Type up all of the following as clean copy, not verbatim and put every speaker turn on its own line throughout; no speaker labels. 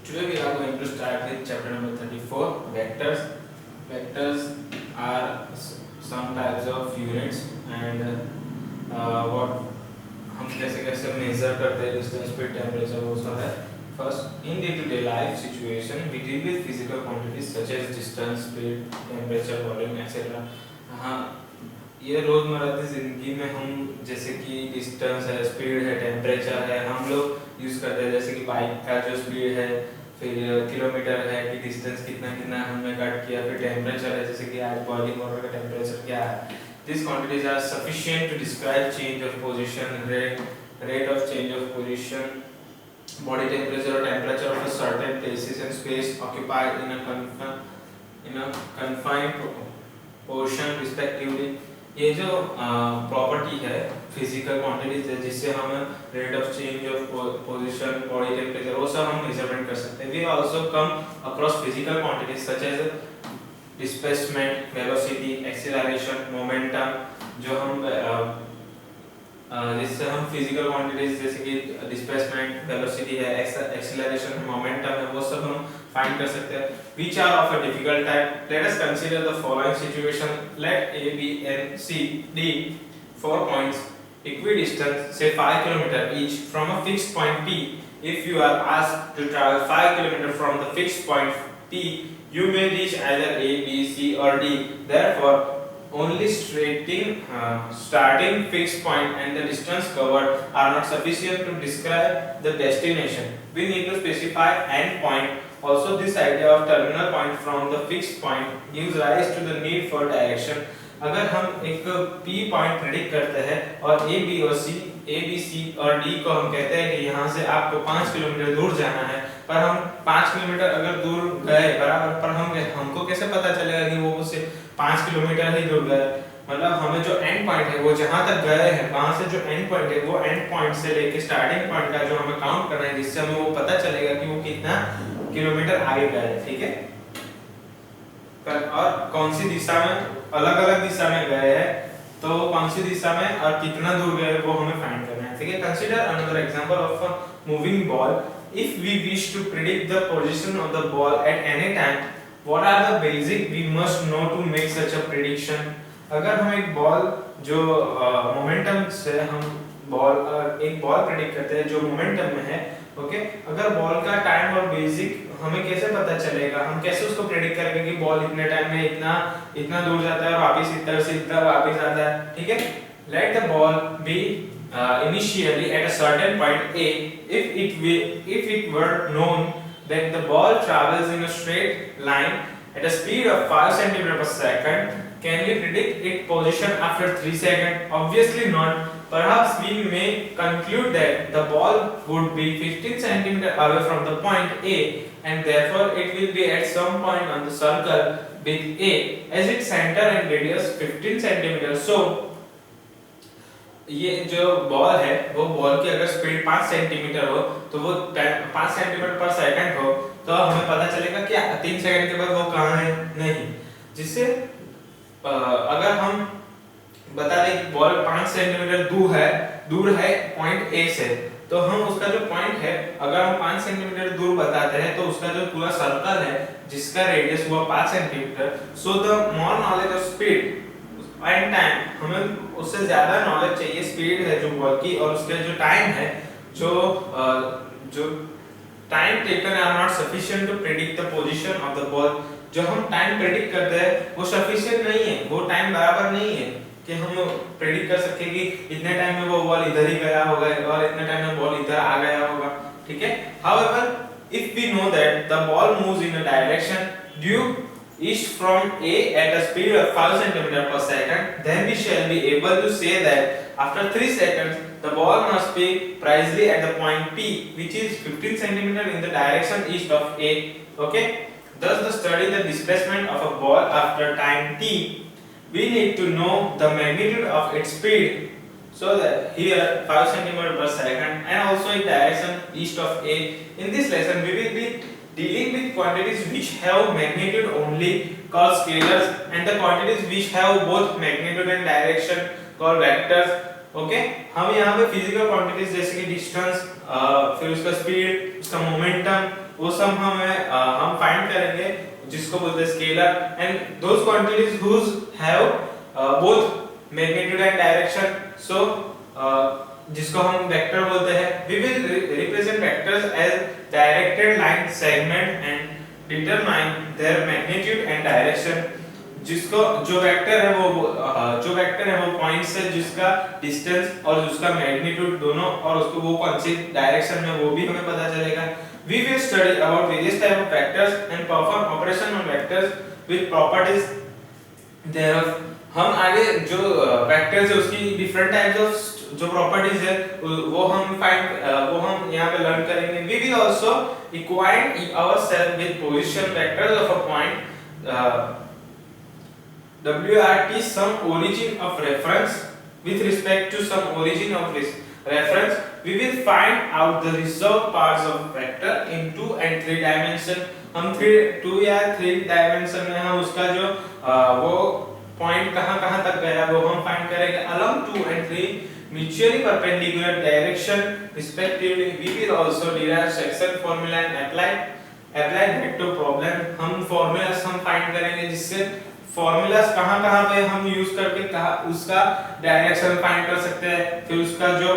Today we are going to start with chapter number 34, vectors. Vectors are some types of units and what हम कैसे कैसे major करते हैं distance speed temperature वो सब है. First, in day-to-day life situation, we deal with physical quantities such as distance, speed, temperature, volume, etc. हाँ, ये रोजमर्रा की जिंदगी में हम जैसे कि डिस्टेंस है, स्पीड है, टेम्परेचर है, हम लोग यूज करते हैं. जैसे कि बाइक का जो स्पीड है, फिर किलोमीटर है कि डिस्टेंस कितना कितना हमने कट किया, फिर टेम्परेचर है जैसे कि आज बॉइलिंग वाटर का टेम्परेचर क्या है. These quantities are sufficient to describe change of position, rate of change of position, body temperature or temperature of a certain places and space occupied in a confined portion respectively. ये जो property है physical quantities है जिससे हम rate of change of position, body temperature वो सब हम measurement कर सकते हैं. We also come across physical quantities such as displacement, velocity, acceleration, momentum. जो हम जिससे हम फिजिकल क्वांटिटीज जैसे कि डिस्प्लेसमेंट, वेलोसिटी है, एक्सेलरेशन, मोमेंटम है वो सब हम फाइंड कर सकते हैं. Which are of a difficult type. Let us consider the following situation. Let A, B, and C, D 4 points equidistant, say 5 km each from a fixed point P. If you are asked to travel 5 km from the fixed point P, you may reach either A, B, C, or D. Therefore, only starting fixed point and the distance covered are not sufficient to describe the destination. We need to specify end point. Also, this idea of terminal point from the fixed point gives rise to the need for direction. अगर हम एक P point predict करते हैं और A, B और C, A, B, C और D को हम कहते हैं कि यहाँ से आपको 5 किलोमीटर दूर जाना है, पर हम 5 किलोमीटर अगर दूर गए बराबर, पर हमको कैसे पता चलेगा कि वो उससे 5 किलोमीटर ही दूर गए. मतलब हमें जो एंड पॉइंट है वो जहाँ तक गए हैं वहाँ से जो एंड पॉइंट है वो एंड पॉइंट से लेके स्टार्टिंग पॉइंट का जो हमें काउंट करना है जिससे हमें वो पता चलेगा कि वो कितना किलोमीटर आगे गए. ठीक है, और कौन सी दिशा में, अलग अलग दिशा में गए हैं तो कौन सी दिशा में और कितना दूर गए वो हमें फाइंड करना है. ठीक है, consider another example of a moving ball. If we wish to predict the position of the ball at any time, what are the basic we must know to make such a prediction. अगर हम एक ball जो momentum से हम एक ball predict करते हैं जो मोमेंटम में है, ओके, अगर बॉल का टाइम और बेसिक हमें कैसे पता चलेगा, हम कैसे उसको प्रेडिक्ट करेंगे कि बॉल इतने टाइम में इतना दूर जाता है और वापस इधर से इधर वापस आता है. ठीक है, let the ball be initially at a certain point A. If it were known that the ball travels in a straight line at a speed of 5 cm per second, can we predict its position after 3 seconds? Obviously not. Perhaps we may conclude that the ball would be 15 cm away from the point A and therefore it will be at some point on the circle with A as its center and radius 15 cm. So ये जो ball है वो ball की अगर speed 5 centimetre हो तो वो 5 centimetre पर सेकंड हो तो हमें पता चलेगा कि 3 सेकंड के बाद वो कहाँ है. नहीं, जिससे अगर हम बता दें कि बॉल 5 सेंटीमीटर दूर है पॉइंट ए से, तो हम उसका जो पॉइंट है अगर हम 5 सेंटीमीटर दूर बताते हैं तो उसका जो पूरा सर्कल है जिसका रेडियस हुआ 5 centimetre. So the more knowledge of speed and time, हमें उससे ज्यादा नॉलेज चाहिए स्पीड है जो बॉल की और उसके जो टाइम है जो time taken are not sufficient to predict the position of the ball. जो हम टाइम प्रेडिक्ट करते हैं वो सफिशिएंट नहीं है, वो टाइम बराबर नहीं है कि हम प्रेडिक्ट कर सके कि इतने टाइम में वो बॉल इधर ही गया होगा और इतने टाइम में बॉल इधर आ गया होगा. ठीक है, however if we know that the ball moves in a direction due east from A at a speed of 5 cm per second, then we shall be able to say that after 3 seconds the ball must be precisely at the point P, which is 15 cm in the direction east of A. Okay, thus to study the displacement of a ball after time t, we need to know the magnitude of its speed. So that here 5 cm per second and also in direction east of A. In this lesson we will be dealing with quantities which have magnitude only called scalars and the quantities which have both magnitude and direction called vectors. Okay, हम यहाँ पे physical quantities जैसे कि distance, फिर उसका speed, उसका momentum, वो सब हम फाइंड करेंगे, जिसको बोलते हैं scalar. And those quantities whose have both magnitude and direction, so जिसको हम वेक्टर बोलते हैं। We will represent vectors as directed line segment and determine their magnitude and direction. जिसको जो वेक्टर है वो पॉइंट्स है जिसका डिस्टेंस और उसका मैग्नीट्यूड दोनों, और उसको वो कौन सी डायरेक्शन में, वो भी हमें पता चलेगा। We will study about various type of vectors and perform operation on vectors with properties thereof। हम आगे जो वेक्टर्स है उसकी डिफरेंट टाइप्स ऑफ जो प्रॉपर्टीज है वो हम यहाँ पे लर्न करेंगे। We will also acquaint ourselves with position vectors of a point WRT some origin of reference with respect to some origin of reference। We will find out the resolved parts of vector in 2 and 3 dimension। हम 2 या 3 dimension में हम उसका जो वो point कहाँ तक गया वो हम फाइंड करेंगे along 2 and 3 mutually perpendicular direction respectively। We will also derive section formula and apply vector problem। हम formulas हम फाइंड करेंगे जिससे फॉर्मूलास कहां पे हम यूज करके उसका डायरेक्शन फाइंड कर सकते हैं, फिर उसका जो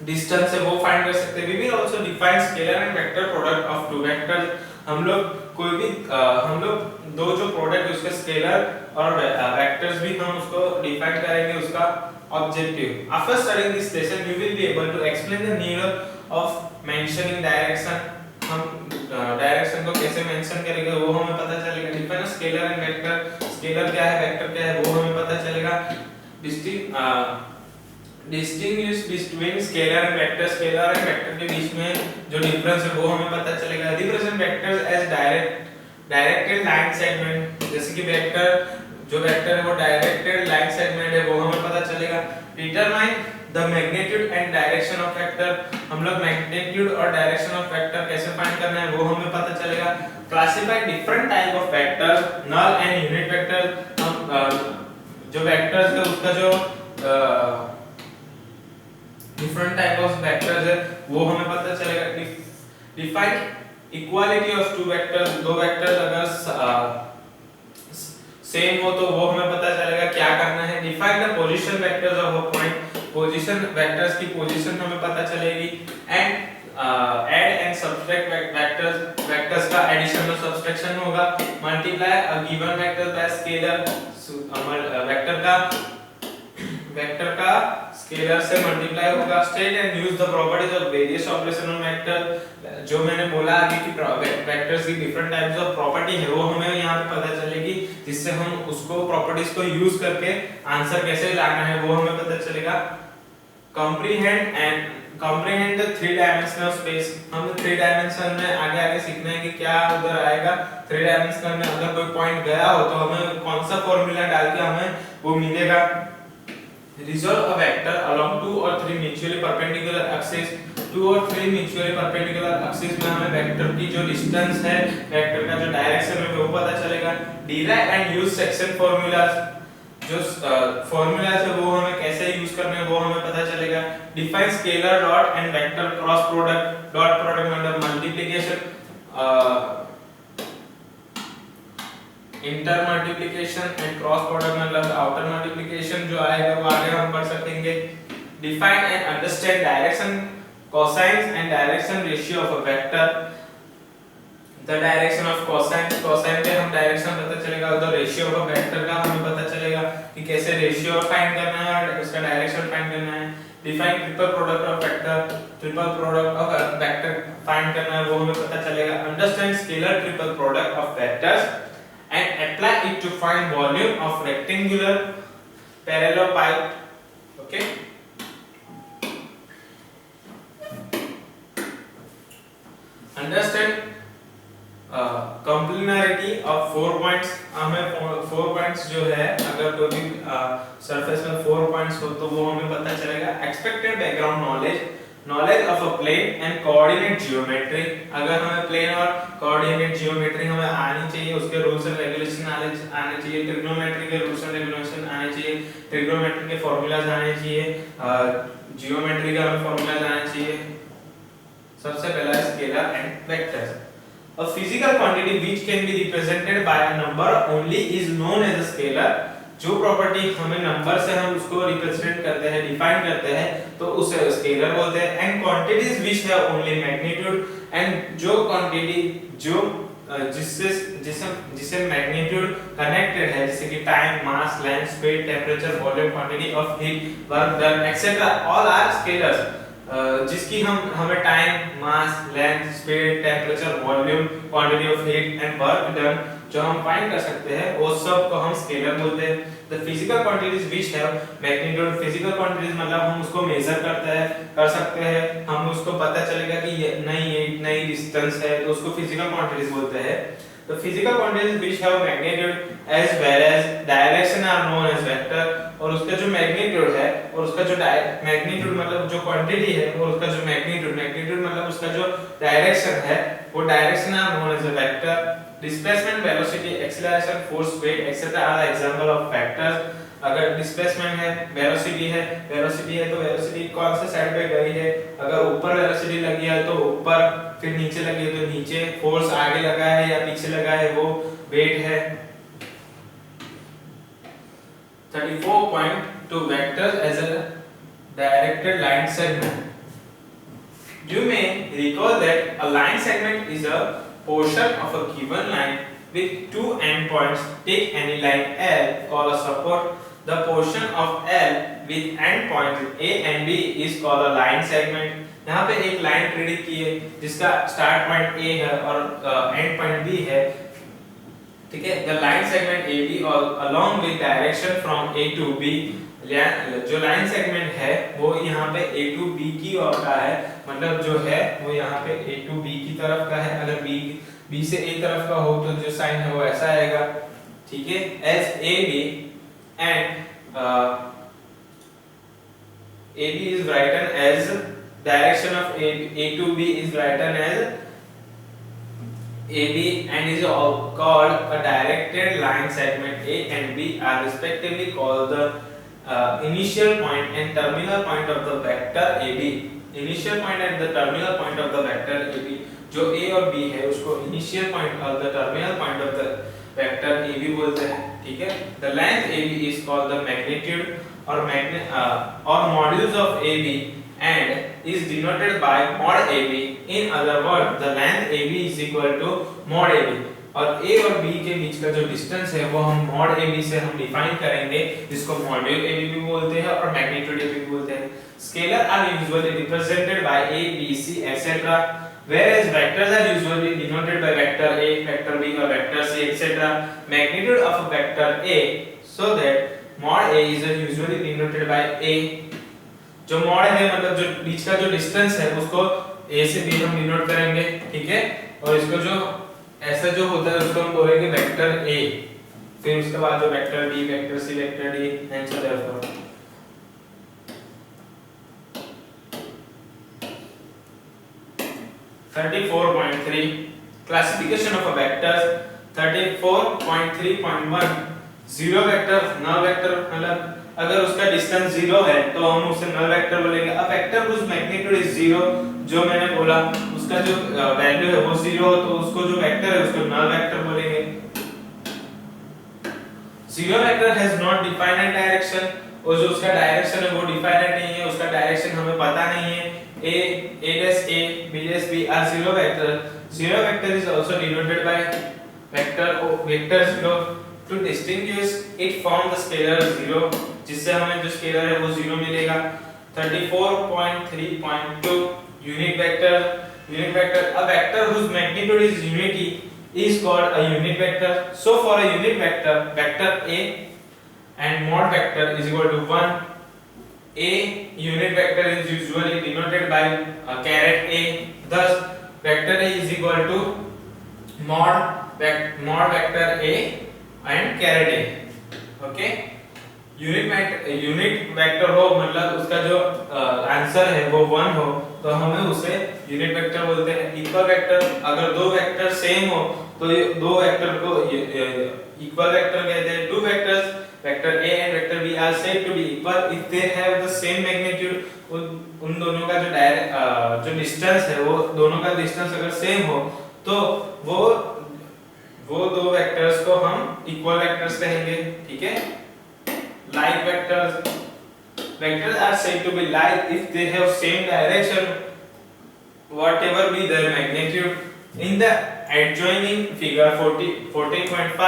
डिस्टेंस है वो फाइंड कर सकते हैं। We will also define scalar and vector product of two vectors. हम लोग दो जो प्रोडक्ट उसके स्केलर और वेक्टर्स भी हम उसको डिफाइन करेंगे, उसका objective. After studying this lesson you will be able to explain the need of mentioning direction. हम डायरेक्शन को कैसे मेंशन करेंगे वो हमें पता चलेगा। Define scalar and vector, scalar क्या है वेक्टर क्या है वो हमें पता चलेगा। Distinguish between scalar and vector, scalar and vector के बीच में जो डिफरेंस है वो हमें पता चलेगा। Represent vectors as directed line segment, जैसे कि जो वेक्टर है वो डायरेक्टेड लाइन सेगमेंट है वो हमें पता चलेगा। Determine the magnitude and direction of vector, हम लोग मैग्नीट्यूड और डायरेक्शन ऑफ वेक्टर कैसे फाइंड करना है वो हमें पता चलेगा। Classify different type of vectors, null and unit vector. हम जो वेक्टर्स है उसका जो डिफरेंट टाइप ऑफ वेक्टर्स है वो हमें पता चलेगा। Define equality of two vectors, दो वेक्टर्स अगर सेम हो तो वो हमें पता चलेगा क्या करना है। Define the position vectors of a point, position vectors की पोजीशन हमें पता चलेगी। And add and subtract vectors का एडिशन और सब्ट्रैक्शन होगा। Multiply a given vector by scalar, vector का स्केलर से मल्टीप्लाई होगा। State and use the properties of various operation on vector, जो मैंने बोला आगे कि वेक्टर्स की डिफरेंट टाइप्स ऑफ प्रॉपर्टी है वो हमें यहाँ पे पता चलेगी, जिससे हम उसको प्रॉपर्टीज को यूज करके आंसर कैसे लाना है वो हमें पता चलेगा। comprehend the 3 dimensional space, हम 3 डायमेंशन में आगे सीखना है कि क्या उधर आएगा। 3 डायमेंशन में अगर कोई पॉइंट गया हो तो हमें कौन सा फॉर्मूला डाल के हमें वो मिलेगा। Resolve a vector along 2 or 3 mutually perpendicular axes, 2 और 3 mutually perpendicular axes में हमें वेक्टर की जो डिस्टेंस है, वेक्टर का जो डायरेक्शन है वो पता चलेगा। Derive and use section formulas, जो फॉर्मूलाज है वो हमें कैसे यूज करने हैं वो हमें पता चलेगा। Define scalar dot and vector cross product, dot product मतलब multiplication, inter multiplication and cross product मतलब आउटर मल्टीप्लिकेशन जो आएगा वो आगे हम पढ़ सकेंगे। Define and understand direction, cosines and direction ratio of a vector. The direction of cosine, cosine पे हम डायरेक्शन पता चलेगा, और the ratio of a vector का हमें पता चलेगा कि कैसे रेशियो फाइंड करना है और उसका डायरेक्शन फाइंड करना है। Define triple product of vector, triple product of vector find करना है वो हमें पता चलेगा। Understand scalar triple product of vectors and apply it to find volume of rectangular parallelepiped, okay। Understand complementarity of 4 points, हमें 4 points जो है अगर कोई भी सरफेस में 4 points हो तो वो हमें पता चलेगा। Expected background knowledge of a plane and coordinate geometry, अगर हमें प्लेन और कोऑर्डिनेट जियोमेट्री हमें आनी चाहिए, उसके रूल्स एंड रेगुलेशन आने चाहिए। ट्रिग्नोमेट्री के रूल्स एंड रेगुलेशन आने चाहिए, ट्रिग्नोमेट्री के फार्मूलाज आने चाहिए, जियोमेट्री का हमें फार्मूलाज आने चाहिए। सबसे पहला scalar and vectors. A physical quantity which can be represented by a number only is known as a scalar। जो प्रॉपर्टी हमें नंबर से हम उसको रिप्रेजेंट करते हैं, डिफाइन करते हैं, तो उसे स्केलर बोलते हैं। And quantities which have only magnitude, and जो क्वांटिटी जो जिससे जिसे मैग्नीट्यूड कनेक्टेड है, जैसे कि time, mass, length, speed, temperature, volume, quantity of heat, work done etcetera, all are scalars. जिसकी हमें time, mass, length, speed, temperature, volume, quantity of heat and work done जो हम फाइंड कर सकते हैं, वो सब को हम स्केलर बोलते हैं। The physical quantities which have magnitude, physical quantities मतलब हम उसको मेजर कर सकते हैं, हम उसको पता चलेगा कि ये नई डिस्टेंस है, तो उसको फिजिकल क्वांटिटीज बोलते हैं। The physical quantities which have magnitude as well as direction are known as vector। और उसका जो मैग्नीट्यूड है और उसका जो मैग्नीट्यूड मतलब जो क्वांटिटी है और उसका जो मैग्नीट्यूड मतलब उसका जो डायरेक्शन है, वो direction are known as a vector. Displacement, velocity, acceleration, force, weight etcetera are the example of vectors. अगर डिस्प्लेसमेंट है, वेलोसिटी है तो वेलोसिटी कौन से साइड पे गई है, अगर ऊपर वेलोसिटी लगी है तो ऊपर, फिर नीचे लगी है तो नीचे, फोर्स आगे लगा है या पीछे लगा है वो वेट है। 34.2 vectors as a directed line segment। You may recall that a line segment is a portion of a given line with two endpoints। Take any line L, call a support। The portion of L with endpoints A and B is called a line segment। यहाँ पे एक line predict की है जिसका start point A है और and point B है, ठीक है। द लाइन सेगमेंट AB और along with direction from A to B, जो लाइन सेगमेंट है वो यहाँ पे A to B की ओर का है, मतलब जो है वो यहाँ पे A to B की तरफ का है। अगर B से A तरफ का हो तो जो साइन है वो ऐसा आएगा, ठीक है। as AB and AB is written as direction of A to B is written as AB and is called a directed line segment। A and B are respectively called the initial point and terminal point of the vector AB। initial point and the terminal point of the vector AB, जो A और B है उसको initial point और the terminal point of the vector AB बोलते हैं, ठीक है। the length AB is called the magnitude or modules of AB and is denoted by mod AB। in other words the length AB is equal to mod AB। और A और B के बीच का जो distance है वो हम mod AB से हम डिफाइन करेंगे, जिसको मॉड्यूल AB भी बोलते हैं और मैग्नीट्यूड AB भी बोलते हैं। Scalar are usually represented by A, B, C etc, whereas vectors are usually denoted by vector A, vector B or vector C etc। magnitude of a vector A, so that mod A is usually denoted by A। जो mod है मतलब जो बीच का जो distance है उसको A से B हम डिनोट करेंगे, ठीक है। और इसको जो ऐसा जो होता है उसको हम बोलेंगे वेक्टर A। फिर उसके बाद जो vector B, vector C, vector D and so therefore. Classification of a vectors. 34.3.1 zero vector, null vector मतलब अगर उसका डिस्टेंस 0 है तो हम उसे नल वेक्टर बोलेंगे। A vector whose magnitude is 0, जो मैंने बोला उसका जो वैल्यू है वो 0 हो तो उसको जो वेक्टर है उसको नल वेक्टर बोलेंगे। Zero vector has not defined direction, और जो उसका डायरेक्शन है वो डिफाइनेड नहीं है, उसका डायरेक्शन हमें पता नहीं है। A, B are zero vector। Zero vector is also denoted by vector 0। To distinguish it from the scalar 0, जिससे हमें जो स्केलर है वो 0 मिलेगा। 34.3.2 unit vector. a vector whose magnitude is unity is called a unit vector। So for a unit vector A and mod vector is equal to 1। A unit vector is usually denoted by caret A, thus vector A is equal to mod vector A and caret A, okay। Unit vector हो मतलब उसका जो answer है वो 1 हो तो हमें उसे यूनिट वेक्टर बोलते हैं। इक्वल वेक्टर, अगर दो वेक्टर सेम हो तो ये दो वेक्टर को इक्वल वेक्टर कहते हैं। Two vectors vector A and vector B are said to be equal if they have the same magnitude. उन दोनों का जो डिस्टेंस है वो दोनों का डिस्टेंस अगर सेम हो तो वो दो वेक्टर्स को हम इक्वल वेक्टर्स कहेंगे, ठीक है। Like vectors are said to be like if they have same direction whatever be their magnitude. In the adjoining figure 14.5,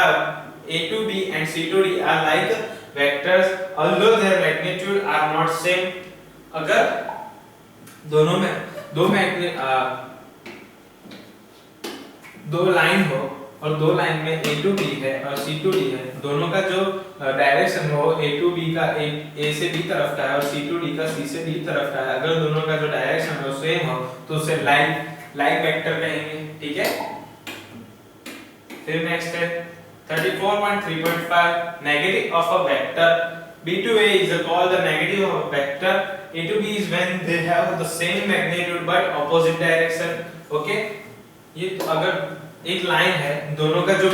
A to B and C to D are like vectors although their magnitude are not same. अगर दोनों में दो line हो और दो line में A to B है और C to D है, दोनों का जो डायरेक्शन हो A to B का A से B तरफ का है और C to D का C से D तरफ का है, अगर दोनों का जो डायरेक्शन हो सेम हो तो उसे लाइन वेक्टर कहेंगे, ठीक है। फिर नेक्स्ट है 34.3.5 negative of a vector B to A is called the negative of a vector. A to B is when they have the same magnitude but opposite direction. Okay, ये अगर एक line है, दोनों का जो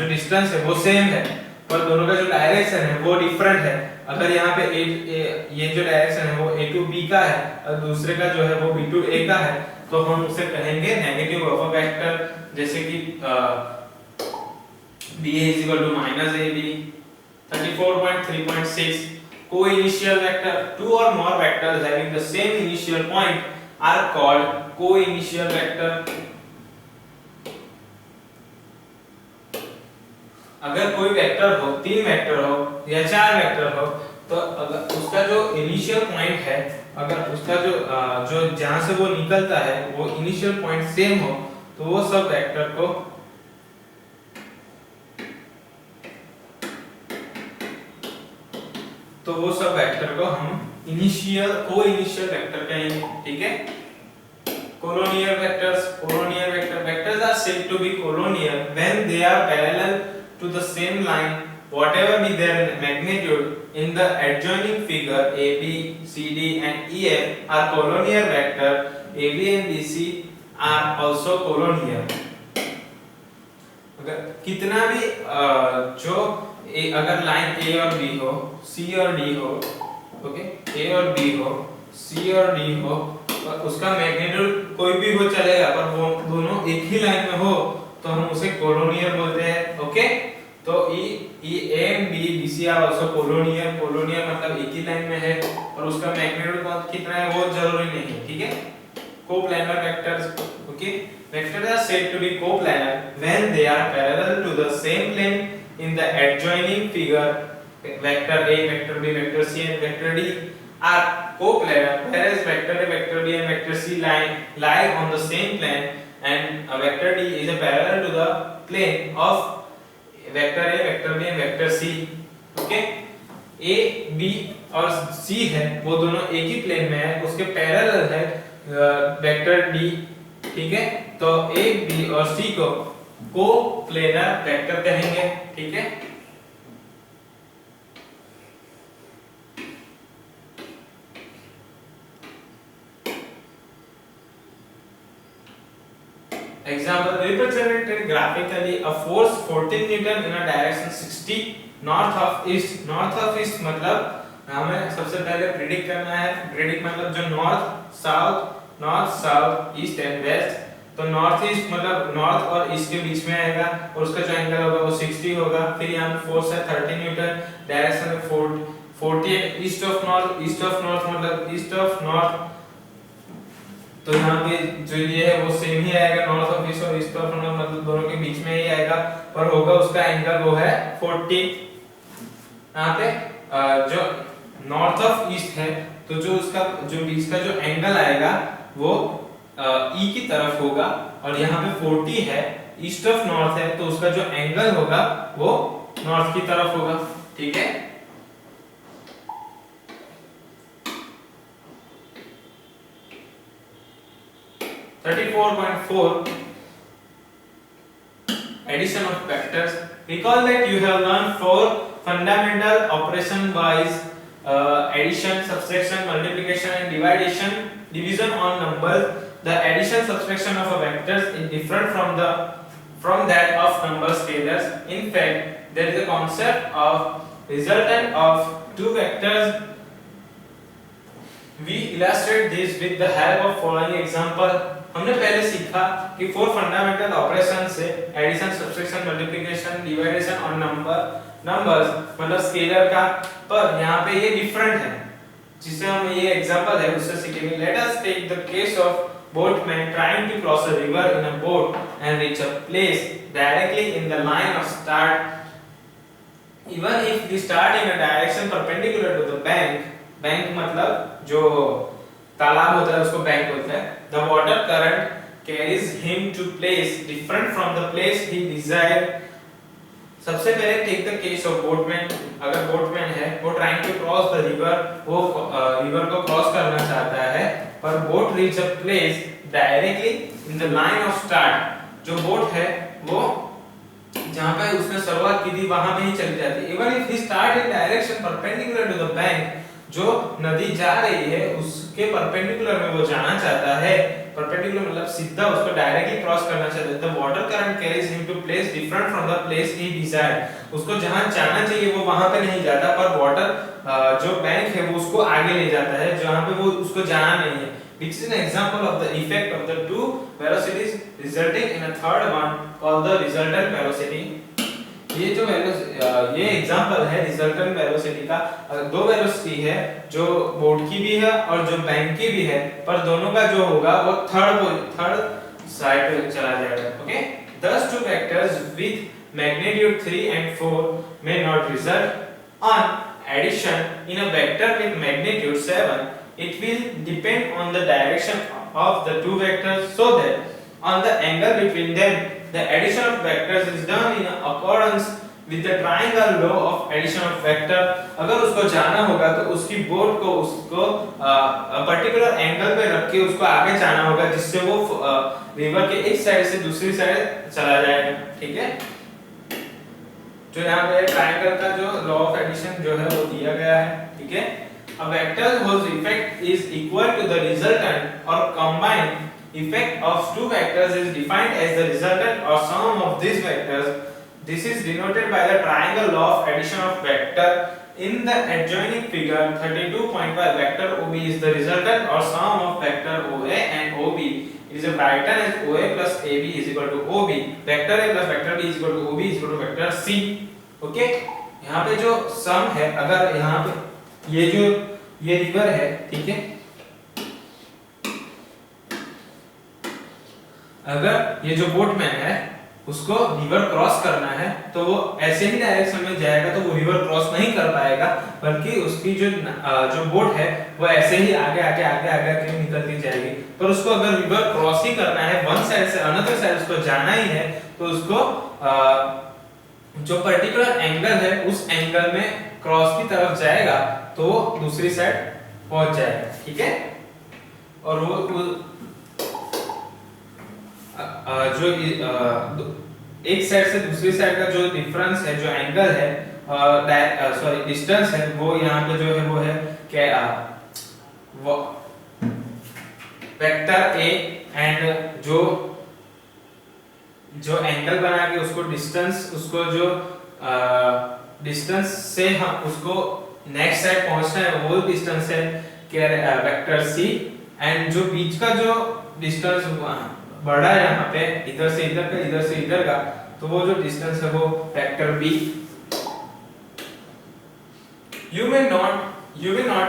डिस्टेंस है वो सेम है पर दोनों का जो डायरेक्शन है वो डिफरेंट है। अगर यहाँ पे ये जो डायरेक्शन है वो A to B का है और दूसरे का जो है वो B to A का है तो हम उसे कहेंगे नेगेटिव ऑफ अ वेक्टर। जैसे कि BA is equal to minus AB। 34.3.6 co-initial vector. Two or more vectors having the same initial point are called co-initial vector. अगर कोई वेक्टर हो, तीन वेक्टर हो या चार वेक्टर हो तो अगर उसका जो इनिशियल पॉइंट है, अगर उसका जो जहां से वो निकलता है वो इनिशियल पॉइंट सेम हो तो वो सब वेक्टर को हम को-इनिशियल वेक्टर कहेंगे, ठीक है। collinear vectors are said to be collinear when they are parallel to the same line whatever be their magnitude। In the adjoining figure AB, CD and EF are collinear vector, AB and BC are also collinear। अगर कितना भी अगर line A और B हो, C और D हो, okay, A और B हो, C और D हो, और उसका मैग्नीट्यूड कोई भी हो चलेगा पर वो दोनों एक ही लाइन में हो तो हम उसे कोलोनियर बोलते हैं, ओके। तो A and B, BC are also collinear मतलब एक ही लाइन में है और उसका मैग्नीट्यूड कितना है वो जरूरी नहीं, ठीक है। Coplanar vectors, okay, vectors are said to be coplanar when they are parallel to the same plane in the adjoining figure। vector A, vector B, vector C and vector D are coplanar whereas vector A, vector B and vector C lie on the same plane and a vector D is a parallel to the plane of vector A, vector B and vector C, okay। A, B और C है वो दोनों एक ही plane में है, उसके parallel है vector D, ठीक है। तो A, B और C को कोप्लेनर वेक्टर कहेंगे, ठीक है। Example represented graphically a force 14 Newton in a direction 60 north of east। north of east मतलब हमें सबसे पहले प्रेडिक्ट करना है, प्रेडिक्ट मतलब जो north south east and west. तो नॉर्थ ईस्ट मतलब नॉर्थ और ईस्ट के बीच में आएगा और उसका जो एंगल होगा वो 60 होगा। फिर यहाँ पे फोर्स है 30 न्यूटन, डायरेक्शन में 40 ईस्ट ऑफ नॉर्थ मतलब ईस्ट ऑफ नॉर्थ। तो यहाँ पे जो ये है वो सेम ही आएगा, नॉर्थ ऑफ ईस्ट और ईस्ट ऑफ नॉर्थ मतलब दोनों के बीच में ही आएगा पर होगा उसका एंगल वो है 40। यहाँ पे जो नॉर्थ ऑफ ईस्ट है तो जो उसका जो बीच का जो एंगल आएगा वो ई की तरफ होगा और यहाँ पे 40 है, ईस्ट ऑफ नॉर्थ है तो उसका जो एंगल होगा वो नॉर्थ की तरफ होगा, ठीक है। Addition of vectors. Recall that you have learned 4 fundamental operation wise addition, subtraction, multiplication and division on numbers. The addition subtraction of a vectors is different from that of number scalars. In fact, there is a concept of resultant of two vectors. We illustrate this with the help of following example. हमने पहले सीखा कि 4 fundamental operation से addition, subtraction, multiplication, डिवाइडेशन और numbers मतलब scalar का, पर यहाँ पे ये डिफरेंट है जिससे हम ये एग्जांपल है उससे सीखेंगे. Let us take the case of boatman trying to cross a river in a boat and reach a place directly in the line of start. Even if we start in a direction perpendicular to the bank मतलब जो तालाब होता है उसको bank बोलते हैं. The water current carries him to place different from the place he desired. सबसे पहले take the case of boatman. अगर बोटमैन है वो trying to cross the river, वो रिवर को क्रॉस करना चाहता है, पर boat reach a place directly in the line of start. जो बोट है वो जहां पे उसने शुरुआत की थी वहां पे ही चली जाती है. Even if he start in direction perpendicular to the bank, जो नदी जा रही है उसके परपेंडिकुलर में वो जाना चाहता है. परपेंडिकुलर मतलब सीधा उसको डायरेक्टली क्रॉस करना चाहता है. The water current carries him to place different from the place he desired. उसको जहां जाना चाहिए वो वहां पे नहीं जाता, पर वाटर जो बैंक है वो उसको आगे ले जाता है जहां पे वो उसको जाना नहीं है. Which is an example of the effect of the two velocities resulting in a third one called the resultant velocity. ये जो ये एग्जांपल है रिजल्टेंट वेलोसिटी का. दो वेलोसिटी है जो बोट की भी है और जो बैंक की भी है, पर दोनों का जो होगा वो थर्ड साइड पे चला जाएगा. Okay. Thus two vectors with magnitude 3 and 4 may not result on addition in a vector with magnitude 7. It will depend on the direction of the two vectors, so that on the angle between them the addition of vectors is done in accordance with the triangle law of addition of vector. अगर उसको जाना होगा तो उसकी boat को उसको particular angle पे रख के उसको आगे जाना होगा जिससे वो रिवर के एक साइड से दूसरी साइड चला जाएगा. ठीक है. जो यहाँ पे ट्रायंगल का जो लॉ ऑफ एडिशन जो है वो दिया गया है. ठीक है. A vector whose effect is equal to the resultant or combined effect of two vectors is defined as the resultant or sum of these vectors. This is denoted by the triangle law of addition of vector. In the adjoining figure 32.5, vector OB is the resultant or sum of vector OA and OB. It is written as OA plus AB is equal to OB. Vector A plus vector B is equal to OB is equal to vector C. Okay? यहाँ पे जो sum है, अगर यहाँ पे ये river है, ठीक है, अगर ये जो बोटमैन है उसको रिवर क्रॉस करना है तो वो ऐसे ही डायरेक्शन में जाएगा तो वो रिवर क्रॉस नहीं कर पाएगा, बल्कि उसकी जो बोट है वो ऐसे ही आगे निकलती जाएगी. पर उसको अगर रिवर क्रॉस ही करना है, वन साइड से अनदर साइड उसको जाना ही है, तो उसको जो पर्टिकुलर एंगल है उस एंगल में क्रॉस की तरफ जाएगा तो दूसरी साइड पहुंच जाएगा. ठीक है. और वो जो एक साइड से दूसरी साइड का जो डिफरेंस है, जो एंगल है, सॉरी डिस्टेंस है, वो यहाँ पे जो है वो है क्या, वो वेक्टर ए एंड जो एंगल बना के उसको डिस्टेंस, उसको जो डिस्टेंस से हम उसको नेक्स्ट साइड पहुंचना है वो डिस्टेंस है वेक्टर सी. एंड जो बीच का जो डिस्टेंस बढ़ा है यहाँ पे इधर से इधर का, इधर से इधर का, तो वो जो डिस्टेंस है वो vector B. You will note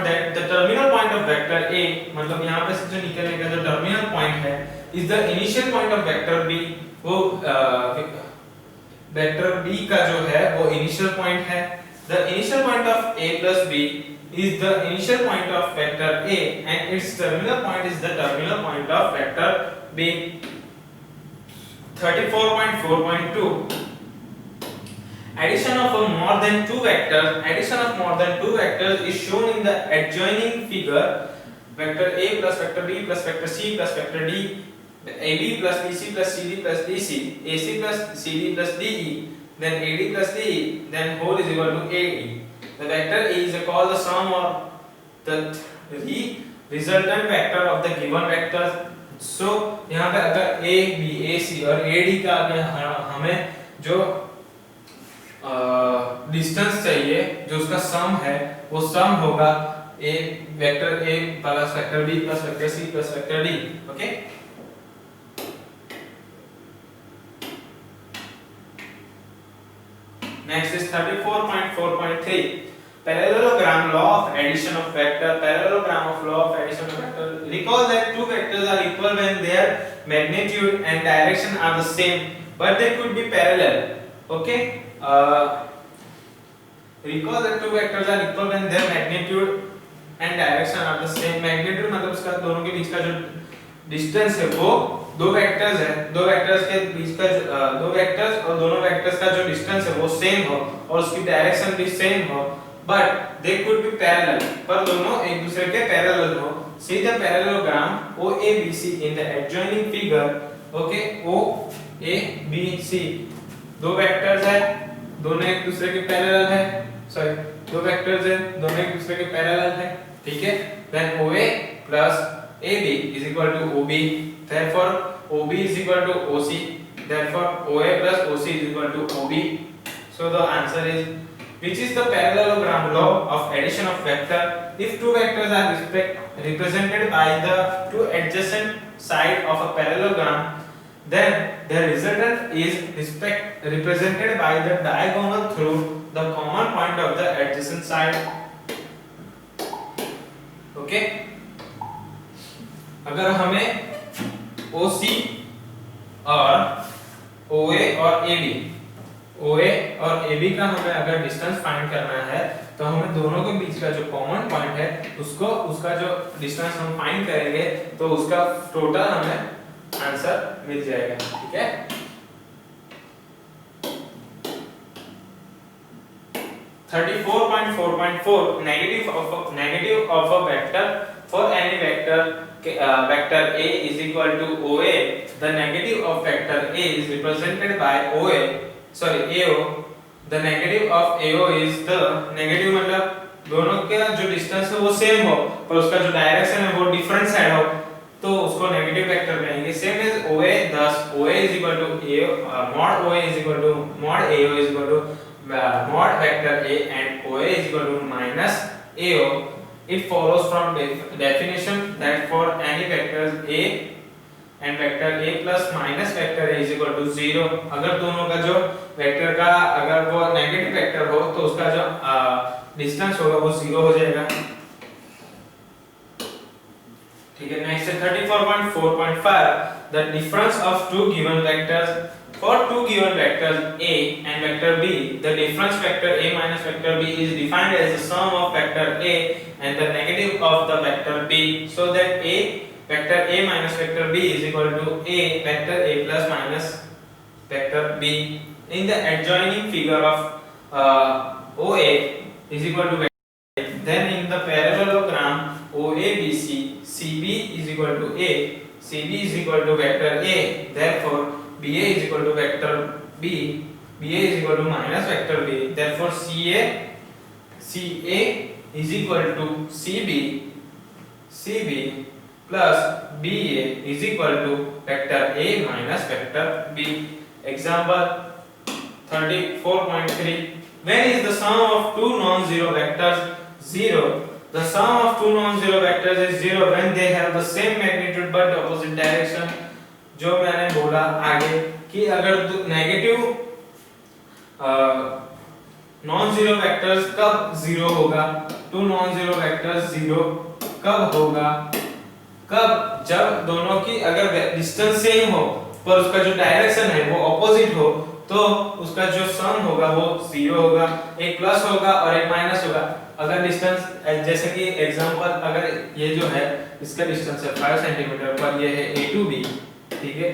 that the terminal point of vector A, मतलब यहाँ पे से जो निकलने का जो टर्मिनल पॉइंट है, is the initial point of vector B. वो वेक्टर बी का जो है वो इनिशियल पॉइंट है. The initial point of a plus b is the initial point of vector a and its terminal point is the terminal point of vector b. 34.4.2 Addition of more than two vectors is shown in the adjoining figure. Vector a plus vector b plus vector c plus vector d, ab plus bc plus cd plus dc, ac plus cd plus de, then ad plus de, then whole is equal to ae. The vector a is called the sum of the three resultant vector of the given vector. So यहाँ पे अगर a b a c और a d का अगर हमें जो distance चाहिए जो उसका सम है, वो सम होगा a vector A plus vector B plus vector C plus vector D. Okay, next is 34.4.3 parallelogram law of addition of vector. Parallelogram of law of addition of vector. Recall that two vectors are equal when their magnitude and direction are the same, but they could be parallel. Okay, recall that two vectors are equal when their magnitude and direction are the same. Magnitude मतलब उसका दोनों के बीच का जो distance है वो दो vectors है, दो वेक्टर्स के बीच का दो वेक्टर्स और दोनों वेक्टर्स का जो डिस्टेंस है वो सेम हो और उसकी डायरेक्शन भी सेम हो, but they could be parallel, पर दोनों एक दूसरे के पैरेलल हो। See the parallelogram OABC in the adjoining figure. Okay, OABC दो वेक्टर्स है, दोनों एक दूसरे के पैरेलल है, सॉरी दो वेक्टर्स है, दोनों एक दूसरे के पैरेलल है, ठीक है। Then OA plus AB is equal to OB, therefore OB is equal to OC, therefore OA plus OC is equal to OB. So the answer is, which is the parallelogram law of addition of vector? If two vectors are represented by the two adjacent side of a parallelogram, then the resultant is represented by the diagonal through the common point of the adjacent side. Okay, अगर हमें OC और OA और AB का हमें अगर distance find करना है तो हमें दोनों के बीच का जो कॉमन पॉइंट है उसका जो डिस्टेंस हम फाइंड करेंगे तो उसका टोटल हमें आंसर मिल जाएगा, ठीक है। negative of a vector for any vector vector A is equal to OA. The negative of vector A is represented by AO. The negative of AO is the negative मतलब दोनों का जो distance है वो same हो पर उसका जो डायरेक्शन है वो डिफरेंट साइड हो तो उसको नेगेटिव वेक्टर कहेंगे। Same as OA, thus OA is equal to AO, mod OA is equal to mod AO is equal to mod vector A and OA is equal to minus AO. It follows from definition that for any vectors A and vector A plus minus vector A is equal to 0, अगर दोनों का जो vector का अगर वो negative vector हो तो उसका जो डिस्टेंस होगा वो 0 हो जाएगा, ठीक है। नेक्स्ट है 34.4.5 the difference of two given vectors. For two given vectors A and vector B, the difference vector A minus vector B is defined as the sum of vector A and the negative of the vector B, so that vector A minus vector B is equal to vector A plus minus vector B. In the adjoining figure of OA is equal to vector A, then in the parallelogram OABC, CB is equal to A, CB is equal to vector A, therefore BA is equal to vector B, BA is equal to minus vector B, therefore CA is equal to CB plus BA is equal to vector A minus vector B. Example 34.3 when is the sum of two non-zero vectors 0? The sum of two non-zero vectors is 0 when they have the same magnitude but opposite direction. जो मैंने बोला आगे कि अगर negative non zero vectors कब 0 होगा, to non zero vectors 0 कब होगा, कब जब दोनों की अगर डिस्टेंस सेम हो पर उसका जो डायरेक्शन है वो ऑपोजिट हो तो उसका जो सम होगा वो 0 होगा, एक प्लस होगा और एक माइनस होगा। अगर डिस्टेंस जैसे कि एग्जांपल अगर ये जो है इसका डिस्टेंस है 5 सेंटीमीटर पर ये है A to B, ठीक है,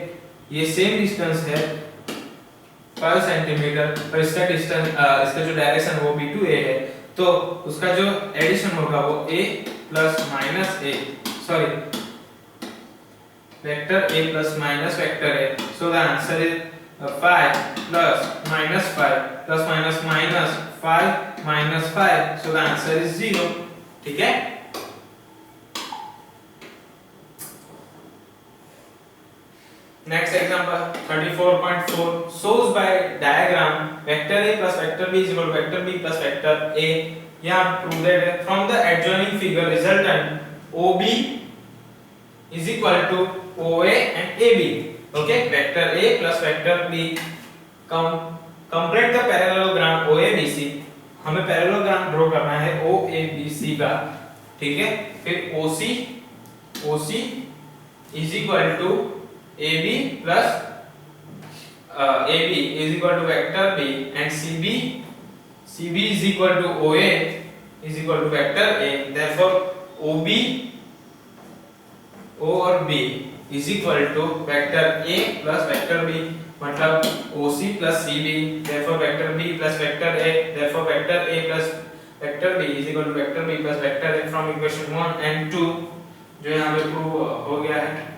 ये सेम डिस्टेंस है 5 सेंटीमीटर पर इसका डिस्टेंस इसका जो डायरेक्शन वो B to A है तो उसका जो एडिशन होगा वो A plus minus A vector A plus minus vector A। So the answer is 5 plus minus 5 plus minus minus 5 minus 5, so the answer is 0, ठीक है। Next example 34.4 shows by diagram vector a plus vector b is equal to vector b plus vector a. यहाँ prove that from the adjoining figure resultant OB is equal to OA and AB. Okay, vector A plus vector B. Complete the parallelogram OABC. हमें parallelogram draw करना है OABC का, ठीक है। फिर OC is equal to AB plus AB is equal to vector B and CB is equal to OA is equal to vector A. Therefore OB, O और B is equal to vector A plus vector B. मतलब OC plus CB. Therefore vector B plus vector A. Therefore vector A plus vector B is equal to vector B plus vector A from equation 1 and 2 जो यहाँ पे prove हो गया है।